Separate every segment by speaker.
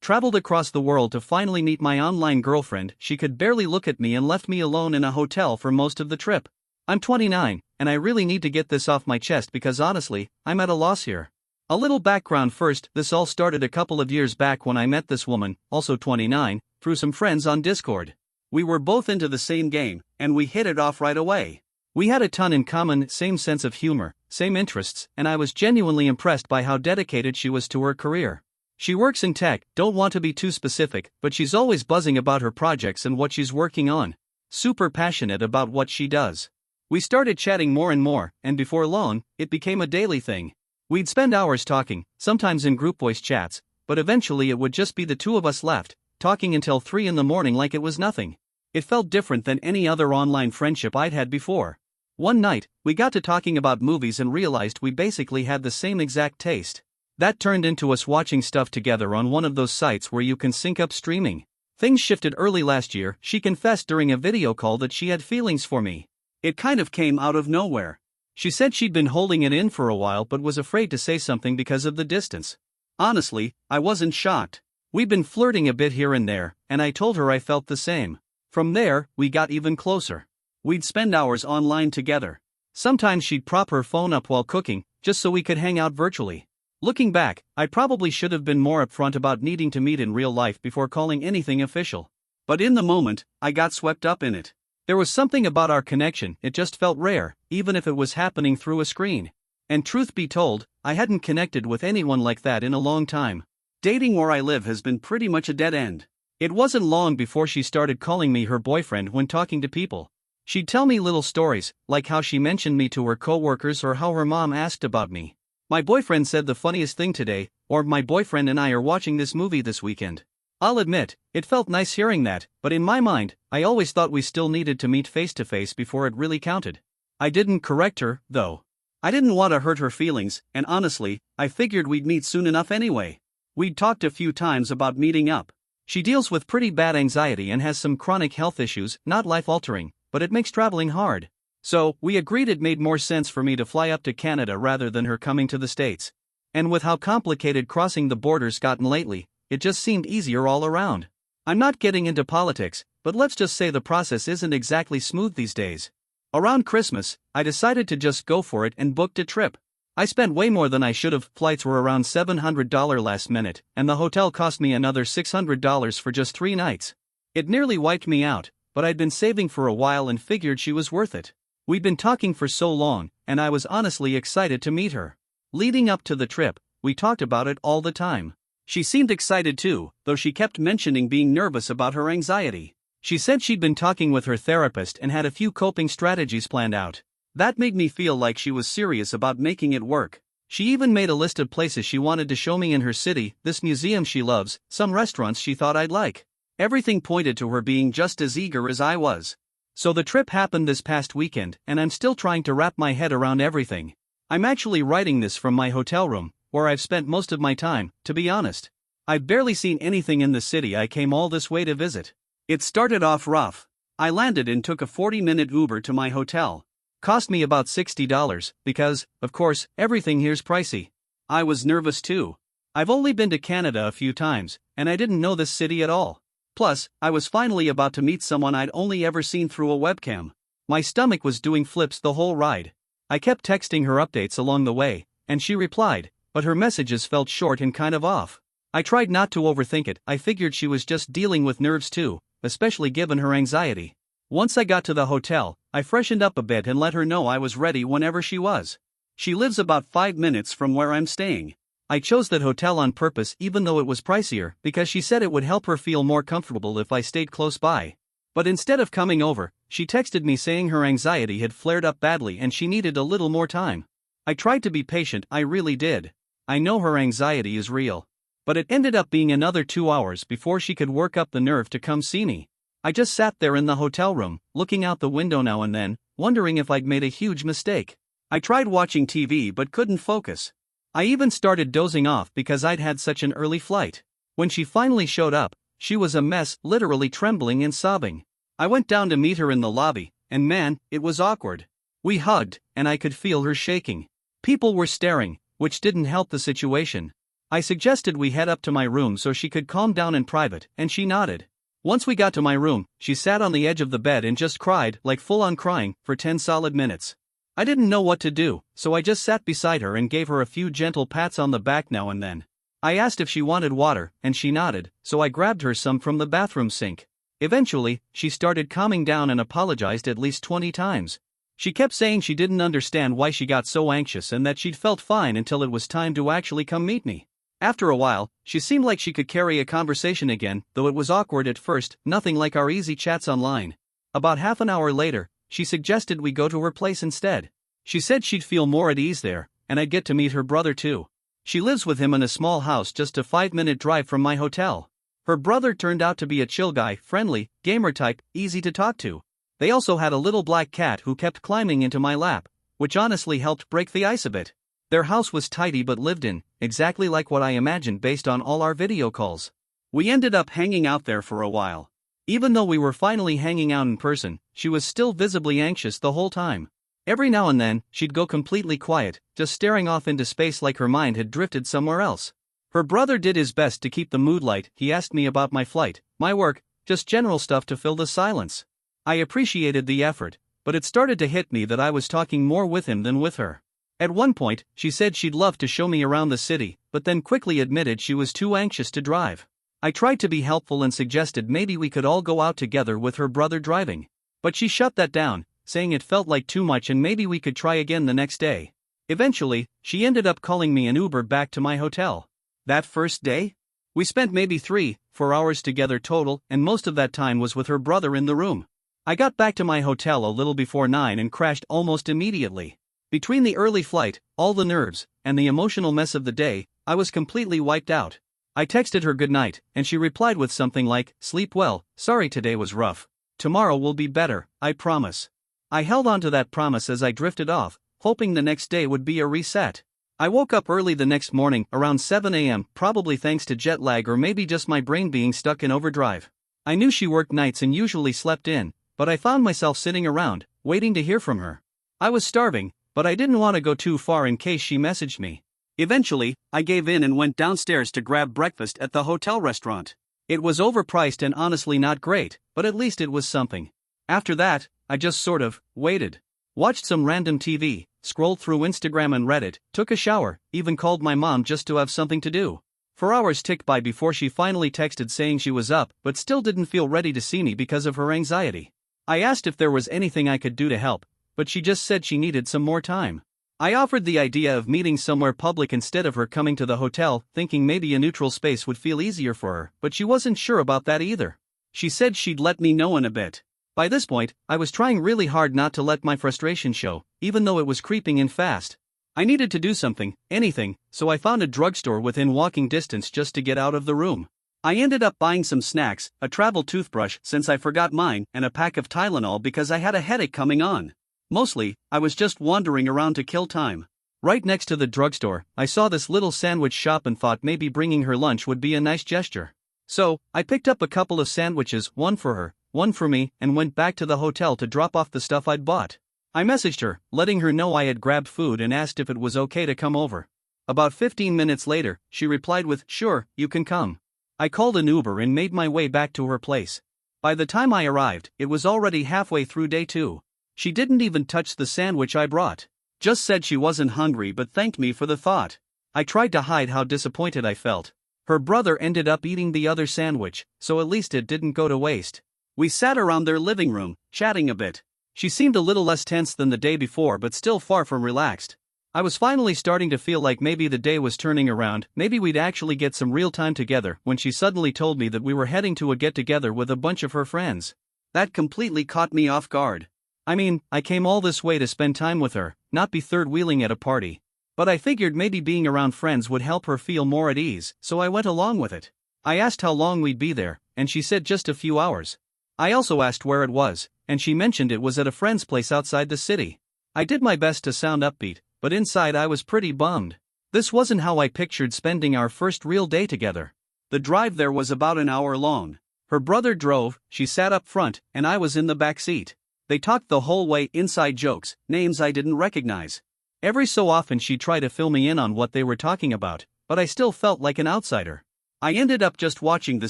Speaker 1: traveled across the world to finally meet my online girlfriend. She could barely look at me and left me alone in a hotel for most of the trip. I'm 29, and I really need to get this off my chest because honestly, I'm at a loss here. A little background first, this all started a couple of years back when I met this woman, also 29, through some friends on Discord. We were both into the same game, and we hit it off right away. We had a ton in common, same sense of humor, same interests, and I was genuinely impressed by how dedicated she was to her career. She works in tech, don't want to be too specific, but she's always buzzing about her projects and what she's working on. Super passionate about what she does. We started chatting more and more, and before long, it became a daily thing. We'd spend hours talking, sometimes in group voice chats, but eventually it would just be the two of us left, talking until 3 in the morning like it was nothing. It felt different than any other online friendship I'd had before. One night, we got to talking about movies and realized we basically had the same exact taste. That turned into us watching stuff together on one of those sites where you can sync up streaming. Things shifted early last year. She confessed during a video call that she had feelings for me. It kind of came out of nowhere. She said she'd been holding it in for a while but was afraid to say something because of the distance. Honestly, I wasn't shocked. We'd been flirting a bit here and there, and I told her I felt the same. From there, we got even closer. We'd spend hours online together. Sometimes she'd prop her phone up while cooking, just so we could hang out virtually. Looking back, I probably should have been more upfront about needing to meet in real life before calling anything official. But in the moment, I got swept up in it. There was something about our connection, it just felt rare, even if it was happening through a screen. And truth be told, I hadn't connected with anyone like that in a long time. Dating where I live has been pretty much a dead end. It wasn't long before she started calling me her boyfriend when talking to people. She'd tell me little stories, like how she mentioned me to her coworkers or how her mom asked about me. My boyfriend said the funniest thing today, or my boyfriend and I are watching this movie this weekend. I'll admit, it felt nice hearing that, but in my mind, I always thought we still needed to meet face to face before it really counted. I didn't correct her, though. I didn't want to hurt her feelings, and honestly, I figured we'd meet soon enough anyway. We'd talked a few times about meeting up. She deals with pretty bad anxiety and has some chronic health issues, not life-altering, but it makes traveling hard. So, we agreed it made more sense for me to fly up to Canada rather than her coming to the States. And with how complicated crossing the border's gotten lately, it just seemed easier all around. I'm not getting into politics, but let's just say the process isn't exactly smooth these days. Around Christmas, I decided to just go for it and booked a trip. I spent way more than I should have. Flights were around $700 last minute, and the hotel cost me another $600 for just 3 nights. It nearly wiped me out, but I'd been saving for a while and figured she was worth it. We'd been talking for so long, and I was honestly excited to meet her. Leading up to the trip, we talked about it all the time. She seemed excited too, though she kept mentioning being nervous about her anxiety. She said she'd been talking with her therapist and had a few coping strategies planned out. That made me feel like she was serious about making it work. She even made a list of places she wanted to show me in her city, this museum she loves, some restaurants she thought I'd like. Everything pointed to her being just as eager as I was. So the trip happened this past weekend, and I'm still trying to wrap my head around everything. I'm actually writing this from my hotel room, where I've spent most of my time, to be honest. I've barely seen anything in the city I came all this way to visit. It started off rough. I landed and took a 40-minute Uber to my hotel. Cost me about $60, because, of course, everything here's pricey. I was nervous too. I've only been to Canada a few times, and I didn't know this city at all. Plus, I was finally about to meet someone I'd only ever seen through a webcam. My stomach was doing flips the whole ride. I kept texting her updates along the way, and she replied, but her messages felt short and kind of off. I tried not to overthink it. I figured she was just dealing with nerves too, especially given her anxiety. Once I got to the hotel, I freshened up a bit and let her know I was ready whenever she was. She lives about 5 minutes from where I'm staying. I chose that hotel on purpose even though it was pricier because she said it would help her feel more comfortable if I stayed close by. But instead of coming over, she texted me saying her anxiety had flared up badly and she needed a little more time. I tried to be patient, I really did. I know her anxiety is real. But it ended up being another 2 hours before she could work up the nerve to come see me. I just sat there in the hotel room, looking out the window now and then, wondering if I'd made a huge mistake. I tried watching TV but couldn't focus. I even started dozing off because I'd had such an early flight. When she finally showed up, she was a mess, literally trembling and sobbing. I went down to meet her in the lobby, and man, it was awkward. We hugged, and I could feel her shaking. People were staring, which didn't help the situation. I suggested we head up to my room so she could calm down in private, and she nodded. Once we got to my room, she sat on the edge of the bed and just cried, like full-on crying, for 10 solid minutes. I didn't know what to do, so I just sat beside her and gave her a few gentle pats on the back now and then. I asked if she wanted water, and she nodded, so I grabbed her some from the bathroom sink. Eventually, she started calming down and apologized at least 20 times. She kept saying she didn't understand why she got so anxious and that she'd felt fine until it was time to actually come meet me. After a while, she seemed like she could carry a conversation again, though it was awkward at first, nothing like our easy chats online. About half an hour later, she suggested we go to her place instead. She said she'd feel more at ease there, and I'd get to meet her brother too. She lives with him in a small house just a 5-minute drive from my hotel. Her brother turned out to be a chill guy, friendly, gamer type, easy to talk to. They also had a little black cat who kept climbing into my lap, which honestly helped break the ice a bit. Their house was tidy but lived in, exactly like what I imagined based on all our video calls. We ended up hanging out there for a while. Even though we were finally hanging out in person, she was still visibly anxious the whole time. Every now and then, she'd go completely quiet, just staring off into space like her mind had drifted somewhere else. Her brother did his best to keep the mood light. He asked me about my flight, my work, just general stuff to fill the silence. I appreciated the effort, but it started to hit me that I was talking more with him than with her. At one point, she said she'd love to show me around the city, but then quickly admitted she was too anxious to drive. I tried to be helpful and suggested maybe we could all go out together with her brother driving. But she shut that down, saying it felt like too much and maybe we could try again the next day. Eventually, she ended up calling me an Uber back to my hotel. That first day? We spent maybe 3-4 hours together total, and most of that time was with her brother in the room. I got back to my hotel a little before 9 and crashed almost immediately. Between the early flight, all the nerves, and the emotional mess of the day, I was completely wiped out. I texted her goodnight, and she replied with something like, "Sleep well, sorry today was rough. Tomorrow will be better, I promise." I held on to that promise as I drifted off, hoping the next day would be a reset. I woke up early the next morning, around 7 a.m., probably thanks to jet lag or maybe just my brain being stuck in overdrive. I knew she worked nights and usually slept in, but I found myself sitting around, waiting to hear from her. I was starving, but I didn't want to go too far in case she messaged me. Eventually, I gave in and went downstairs to grab breakfast at the hotel restaurant. It was overpriced and honestly not great, but at least it was something. After that, I just sort of waited. Watched some random TV, scrolled through Instagram and Reddit, took a shower, even called my mom just to have something to do. 4 hours ticked by before she finally texted saying she was up but still didn't feel ready to see me because of her anxiety. I asked if there was anything I could do to help, but she just said she needed some more time. I offered the idea of meeting somewhere public instead of her coming to the hotel, thinking maybe a neutral space would feel easier for her, but she wasn't sure about that either. She said she'd let me know in a bit. By this point, I was trying really hard not to let my frustration show, even though it was creeping in fast. I needed to do something, anything, so I found a drugstore within walking distance just to get out of the room. I ended up buying some snacks, a travel toothbrush since I forgot mine, and a pack of Tylenol because I had a headache coming on. Mostly, I was just wandering around to kill time. Right next to the drugstore, I saw this little sandwich shop and thought maybe bringing her lunch would be a nice gesture. So, I picked up a couple of sandwiches, one for her, one for me, and went back to the hotel to drop off the stuff I'd bought. I messaged her, letting her know I had grabbed food and asked if it was okay to come over. About 15 minutes later, she replied with, "Sure, you can come." I called an Uber and made my way back to her place. By the time I arrived, it was already halfway through day 2. She didn't even touch the sandwich I brought. Just said she wasn't hungry but thanked me for the thought. I tried to hide how disappointed I felt. Her brother ended up eating the other sandwich, so at least it didn't go to waste. We sat around their living room, chatting a bit. She seemed a little less tense than the day before but still far from relaxed. I was finally starting to feel like maybe the day was turning around, maybe we'd actually get some real time together, when she suddenly told me that we were heading to a get-together with a bunch of her friends. That completely caught me off guard. I mean, I came all this way to spend time with her, not be third-wheeling at a party. But I figured maybe being around friends would help her feel more at ease, so I went along with it. I asked how long we'd be there, and she said just a few hours. I also asked where it was, and she mentioned it was at a friend's place outside the city. I did my best to sound upbeat, but inside I was pretty bummed. This wasn't how I pictured spending our first real day together. The drive there was about an hour long. Her brother drove, she sat up front, and I was in the back seat. They talked the whole way, inside jokes, names I didn't recognize. Every so often she'd try to fill me in on what they were talking about, but I still felt like an outsider. I ended up just watching the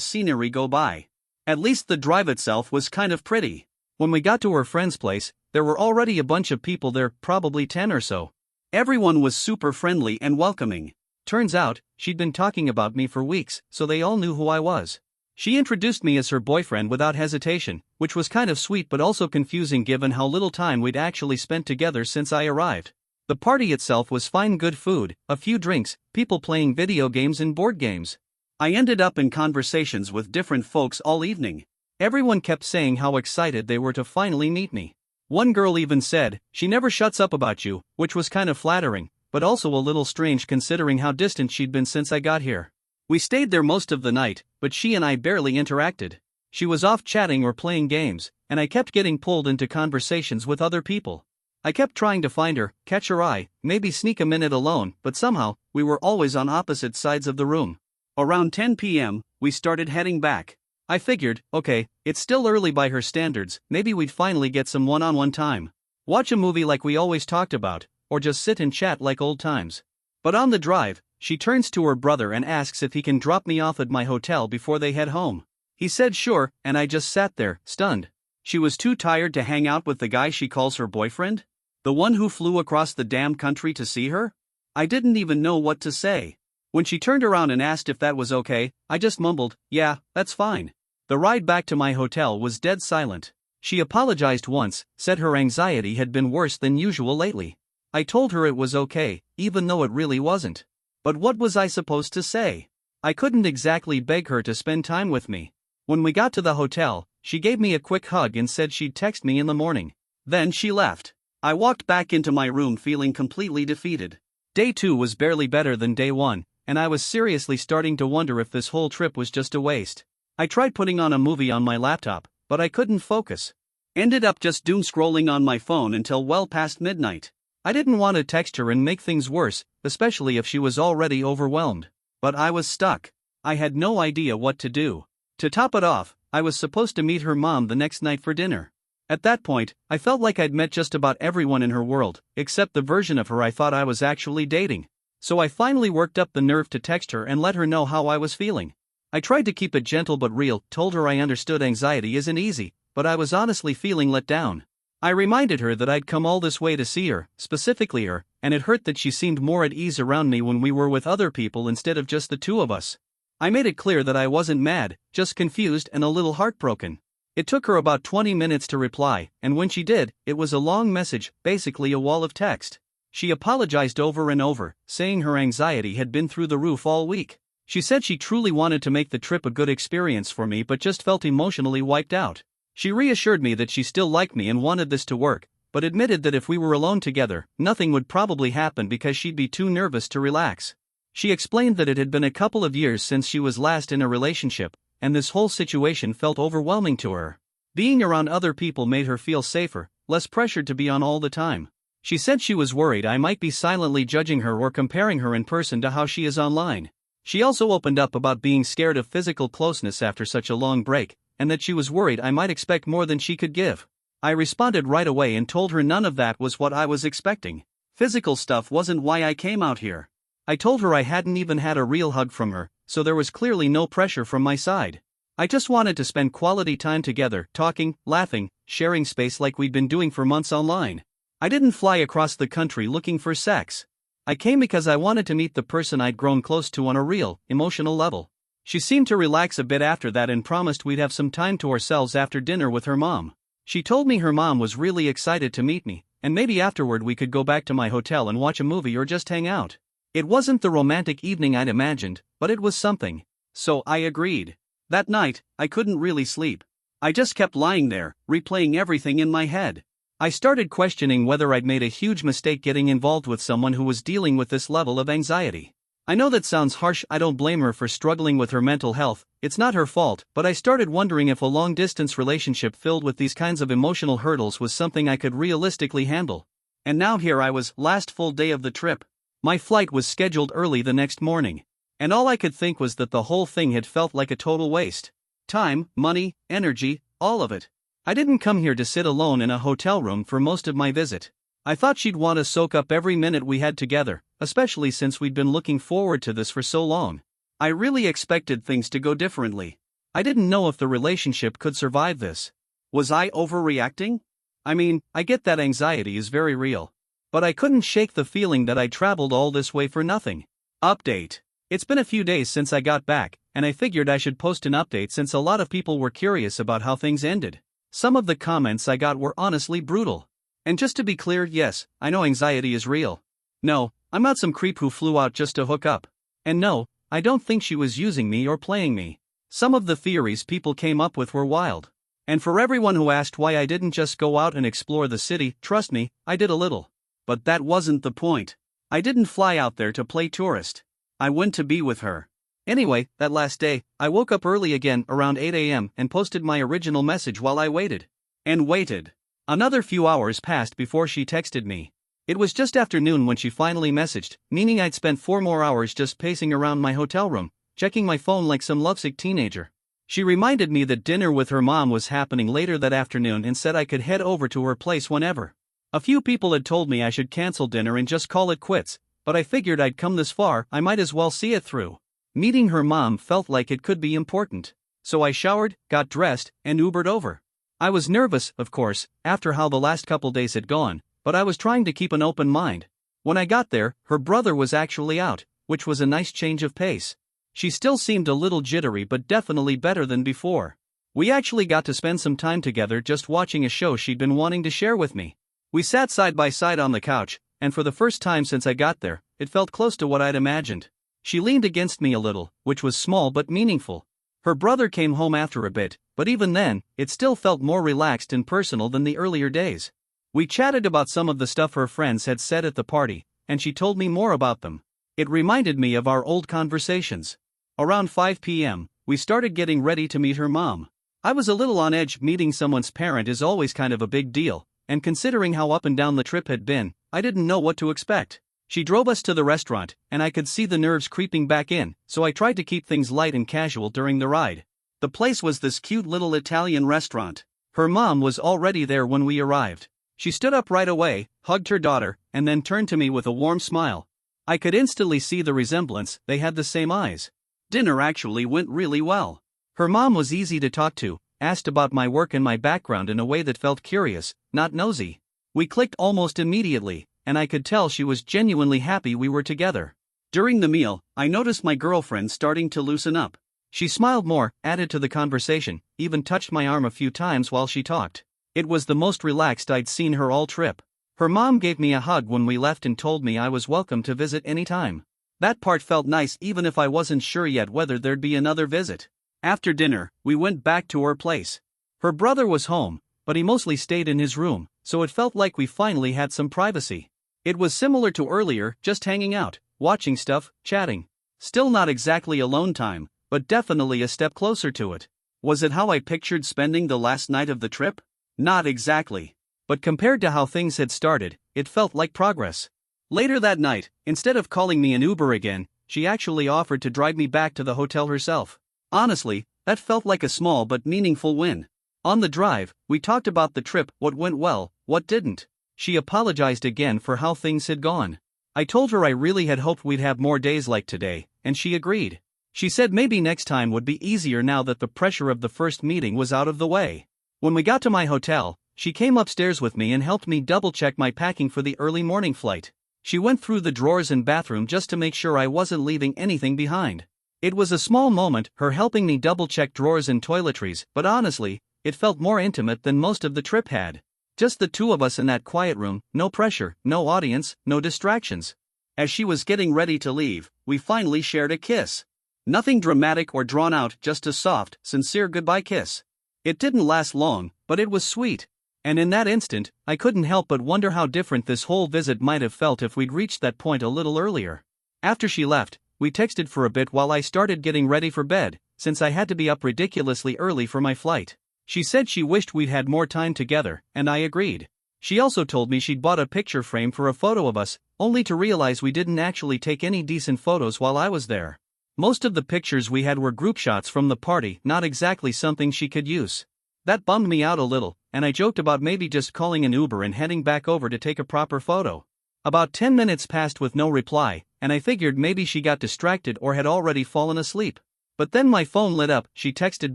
Speaker 1: scenery go by. At least the drive itself was kind of pretty. When we got to her friend's place, there were already a bunch of people there, probably 10 or so. Everyone was super friendly and welcoming. Turns out, she'd been talking about me for weeks, so they all knew who I was. She introduced me as her boyfriend without hesitation, which was kind of sweet but also confusing given how little time we'd actually spent together since I arrived. The party itself was fine, good food, a few drinks, people playing video games and board games. I ended up in conversations with different folks all evening. Everyone kept saying how excited they were to finally meet me. One girl even said, "She never shuts up about you," which was kind of flattering, but also a little strange considering how distant she'd been since I got here. We stayed there most of the night, but she and I barely interacted. She was off chatting or playing games, and I kept getting pulled into conversations with other people. I kept trying to find her, catch her eye, maybe sneak a minute alone, but somehow, we were always on opposite sides of the room. Around 10 p.m., we started heading back. I figured, okay, it's still early by her standards, maybe we'd finally get some one-on-one time. Watch a movie like we always talked about, or just sit and chat like old times. But on the drive, she turns to her brother and asks if he can drop me off at my hotel before they head home. He said sure, and I just sat there, stunned. She was too tired to hang out with the guy she calls her boyfriend? The one who flew across the damn country to see her? I didn't even know what to say. When she turned around and asked if that was okay, I just mumbled, "Yeah, that's fine." The ride back to my hotel was dead silent. She apologized once, said her anxiety had been worse than usual lately. I told her it was okay, even though it really wasn't. But what was I supposed to say? I couldn't exactly beg her to spend time with me. When we got to the hotel, she gave me a quick hug and said she'd text me in the morning. Then she left. I walked back into my room feeling completely defeated. Day 2 was barely better than day 1, and I was seriously starting to wonder if this whole trip was just a waste. I tried putting on a movie on my laptop, but I couldn't focus. Ended up just doom scrolling on my phone until well past midnight. I didn't want to text her and make things worse, especially if she was already overwhelmed. But I was stuck. I had no idea what to do. To top it off, I was supposed to meet her mom the next night for dinner. At that point, I felt like I'd met just about everyone in her world, except the version of her I thought I was actually dating. So I finally worked up the nerve to text her and let her know how I was feeling. I tried to keep it gentle but real, told her I understood anxiety isn't easy, but I was honestly feeling let down. I reminded her that I'd come all this way to see her, specifically her, and it hurt that she seemed more at ease around me when we were with other people instead of just the two of us. I made it clear that I wasn't mad, just confused and a little heartbroken. It took her about 20 minutes to reply, and when she did, it was a long message, basically a wall of text. She apologized over and over, saying her anxiety had been through the roof all week. She said she truly wanted to make the trip a good experience for me but just felt emotionally wiped out. She reassured me that she still liked me and wanted this to work, but admitted that if we were alone together, nothing would probably happen because she'd be too nervous to relax. She explained that it had been a couple of years since she was last in a relationship, and this whole situation felt overwhelming to her. Being around other people made her feel safer, less pressured to be on all the time. She said she was worried I might be silently judging her or comparing her in person to how she is online. She also opened up about being scared of physical closeness after such a long break, and that she was worried I might expect more than she could give. I responded right away and told her none of that was what I was expecting. Physical stuff wasn't why I came out here. I told her I hadn't even had a real hug from her, so there was clearly no pressure from my side. I just wanted to spend quality time together, talking, laughing, sharing space like we'd been doing for months online. I didn't fly across the country looking for sex. I came because I wanted to meet the person I'd grown close to on a real, emotional level. She seemed to relax a bit after that and promised we'd have some time to ourselves after dinner with her mom. She told me her mom was really excited to meet me, and maybe afterward we could go back to my hotel and watch a movie or just hang out. It wasn't the romantic evening I'd imagined, but it was something. So I agreed. That night, I couldn't really sleep. I just kept lying there, replaying everything in my head. I started questioning whether I'd made a huge mistake getting involved with someone who was dealing with this level of anxiety. I know that sounds harsh. I don't blame her for struggling with her mental health, it's not her fault, but I started wondering if a long-distance relationship filled with these kinds of emotional hurdles was something I could realistically handle. And now here I was, last full day of the trip. My flight was scheduled early the next morning. And all I could think was that the whole thing had felt like a total waste. Time, money, energy, all of it. I didn't come here to sit alone in a hotel room for most of my visit. I thought she'd want to soak up every minute we had together, especially since we'd been looking forward to this for so long. I really expected things to go differently. I didn't know if the relationship could survive this. Was I overreacting? I mean, I get that anxiety is very real. But I couldn't shake the feeling that I'd traveled all this way for nothing. Update. It's been a few days since I got back, and I figured I should post an update since a lot of people were curious about how things ended. Some of the comments I got were honestly brutal. And just to be clear, yes, I know anxiety is real. No, I'm not some creep who flew out just to hook up. And no, I don't think she was using me or playing me. Some of the theories people came up with were wild. And for everyone who asked why I didn't just go out and explore the city, trust me, I did a little. But that wasn't the point. I didn't fly out there to play tourist. I went to be with her. Anyway, that last day, I woke up early again around 8 a.m. and posted my original message while I waited. And waited. Another few hours passed before she texted me. It was just after noon when she finally messaged, meaning I'd spent 4 more hours just pacing around my hotel room, checking my phone like some lovesick teenager. She reminded me that dinner with her mom was happening later that afternoon and said I could head over to her place whenever. A few people had told me I should cancel dinner and just call it quits, but I figured I'd come this far, I might as well see it through. Meeting her mom felt like it could be important. So I showered, got dressed, and Ubered over. I was nervous, of course, after how the last couple days had gone, but I was trying to keep an open mind. When I got there, her brother was actually out, which was a nice change of pace. She still seemed a little jittery but definitely better than before. We actually got to spend some time together just watching a show she'd been wanting to share with me. We sat side by side on the couch, and for the first time since I got there, it felt close to what I'd imagined. She leaned against me a little, which was small but meaningful. Her brother came home after a bit, but even then, it still felt more relaxed and personal than the earlier days. We chatted about some of the stuff her friends had said at the party, and she told me more about them. It reminded me of our old conversations. Around 5 p.m., we started getting ready to meet her mom. I was a little on edge. Meeting someone's parent is always kind of a big deal, and considering how up and down the trip had been, I didn't know what to expect. She drove us to the restaurant, and I could see the nerves creeping back in, so I tried to keep things light and casual during the ride. The place was this cute little Italian restaurant. Her mom was already there when we arrived. She stood up right away, hugged her daughter, and then turned to me with a warm smile. I could instantly see the resemblance, they had the same eyes. Dinner actually went really well. Her mom was easy to talk to, asked about my work and my background in a way that felt curious, not nosy. We clicked almost immediately, and I could tell she was genuinely happy we were together. During the meal, I noticed my girlfriend starting to loosen up. She smiled more, added to the conversation, even touched my arm a few times while she talked. It was the most relaxed I'd seen her all trip. Her mom gave me a hug when we left and told me I was welcome to visit anytime. That part felt nice even if I wasn't sure yet whether there'd be another visit. After dinner, we went back to her place. Her brother was home, but he mostly stayed in his room, so it felt like we finally had some privacy. It was similar to earlier, just hanging out, watching stuff, chatting. Still not exactly alone time, but definitely a step closer to it. Was it how I pictured spending the last night of the trip? Not exactly. But compared to how things had started, it felt like progress. Later that night, instead of calling me an Uber again, she actually offered to drive me back to the hotel herself. Honestly, that felt like a small but meaningful win. On the drive, we talked about the trip, what went well, what didn't. She apologized again for how things had gone. I told her I really had hoped we'd have more days like today, and she agreed. She said maybe next time would be easier now that the pressure of the first meeting was out of the way. When we got to my hotel, she came upstairs with me and helped me double-check my packing for the early morning flight. She went through the drawers and bathroom just to make sure I wasn't leaving anything behind. It was a small moment, her helping me double-check drawers and toiletries, but honestly, it felt more intimate than most of the trip had. Just the two of us in that quiet room, no pressure, no audience, no distractions. As she was getting ready to leave, we finally shared a kiss. Nothing dramatic or drawn out, just a soft, sincere goodbye kiss. It didn't last long, but it was sweet. And in that instant, I couldn't help but wonder how different this whole visit might have felt if we'd reached that point a little earlier. After she left, we texted for a bit while I started getting ready for bed, since I had to be up ridiculously early for my flight. She said she wished we'd had more time together, and I agreed. She also told me she'd bought a picture frame for a photo of us, only to realize we didn't actually take any decent photos while I was there. Most of the pictures we had were group shots from the party, not exactly something she could use. That bummed me out a little, and I joked about maybe just calling an Uber and heading back over to take a proper photo. About 10 minutes passed with no reply, and I figured maybe she got distracted or had already fallen asleep. But then my phone lit up, she texted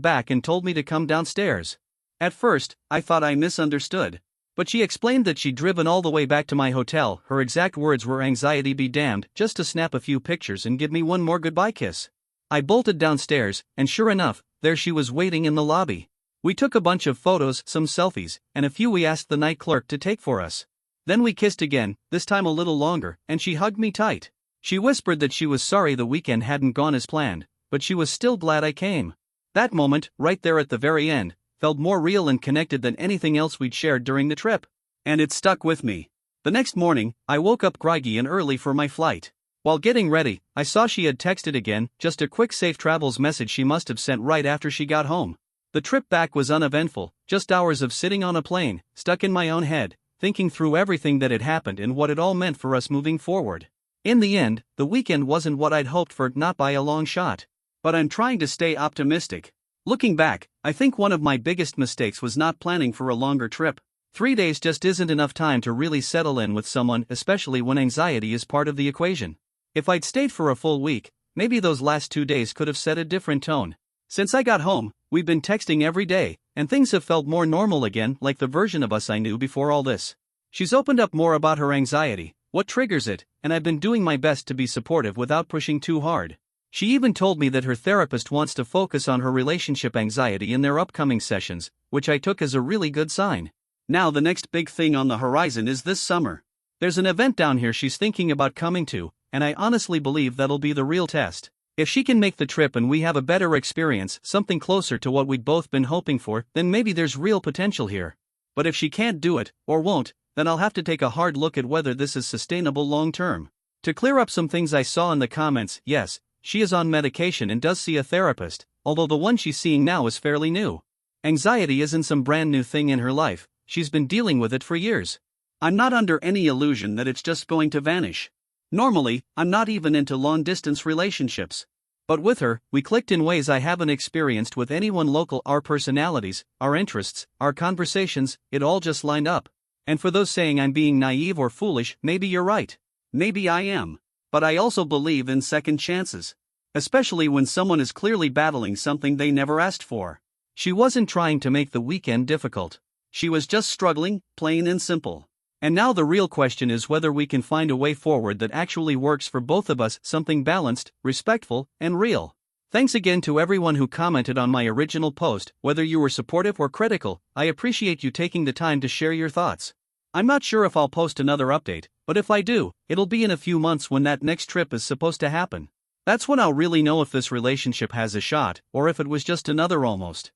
Speaker 1: back and told me to come downstairs. At first, I thought I misunderstood. But she explained that she'd driven all the way back to my hotel, her exact words were anxiety be damned, just to snap a few pictures and give me one more goodbye kiss. I bolted downstairs, and sure enough, there she was waiting in the lobby. We took a bunch of photos, some selfies, and a few we asked the night clerk to take for us. Then we kissed again, this time a little longer, and she hugged me tight. She whispered that she was sorry the weekend hadn't gone as planned, but she was still glad I came. That moment, right there at the very end, felt more real and connected than anything else we'd shared during the trip. And it stuck with me. The next morning, I woke up groggy and early for my flight. While getting ready, I saw she had texted again, just a quick safe travels message she must have sent right after she got home. The trip back was uneventful, just hours of sitting on a plane, stuck in my own head, thinking through everything that had happened and what it all meant for us moving forward. In the end, the weekend wasn't what I'd hoped for, not by a long shot. But I'm trying to stay optimistic. Looking back, I think one of my biggest mistakes was not planning for a longer trip. 3 days just isn't enough time to really settle in with someone, especially when anxiety is part of the equation. If I'd stayed for a full week, maybe those last 2 days could have set a different tone. Since I got home, we've been texting every day, and things have felt more normal again, like the version of us I knew before all this. She's opened up more about her anxiety, what triggers it, and I've been doing my best to be supportive without pushing too hard. She even told me that her therapist wants to focus on her relationship anxiety in their upcoming sessions, which I took as a really good sign. Now the next big thing on the horizon is this summer. There's an event down here she's thinking about coming to, and I honestly believe that'll be the real test. If she can make the trip and we have a better experience, something closer to what we'd both been hoping for, then maybe there's real potential here. But if she can't do it, or won't, then I'll have to take a hard look at whether this is sustainable long term. To clear up some things I saw in the comments, yes, she is on medication and does see a therapist, although the one she's seeing now is fairly new. Anxiety isn't some brand new thing in her life, she's been dealing with it for years. I'm not under any illusion that it's just going to vanish. Normally, I'm not even into long-distance relationships. But with her, we clicked in ways I haven't experienced with anyone local. Our personalities, our interests, our conversations, it all just lined up. And for those saying I'm being naive or foolish, maybe you're right. Maybe I am. But I also believe in second chances. Especially when someone is clearly battling something they never asked for. She wasn't trying to make the weekend difficult. She was just struggling, plain and simple. And now the real question is whether we can find a way forward that actually works for both of us, something balanced, respectful, and real. Thanks again to everyone who commented on my original post, whether you were supportive or critical. I appreciate you taking the time to share your thoughts. I'm not sure if I'll post another update, but if I do, it'll be in a few months when that next trip is supposed to happen. That's when I'll really know if this relationship has a shot, or if it was just another almost.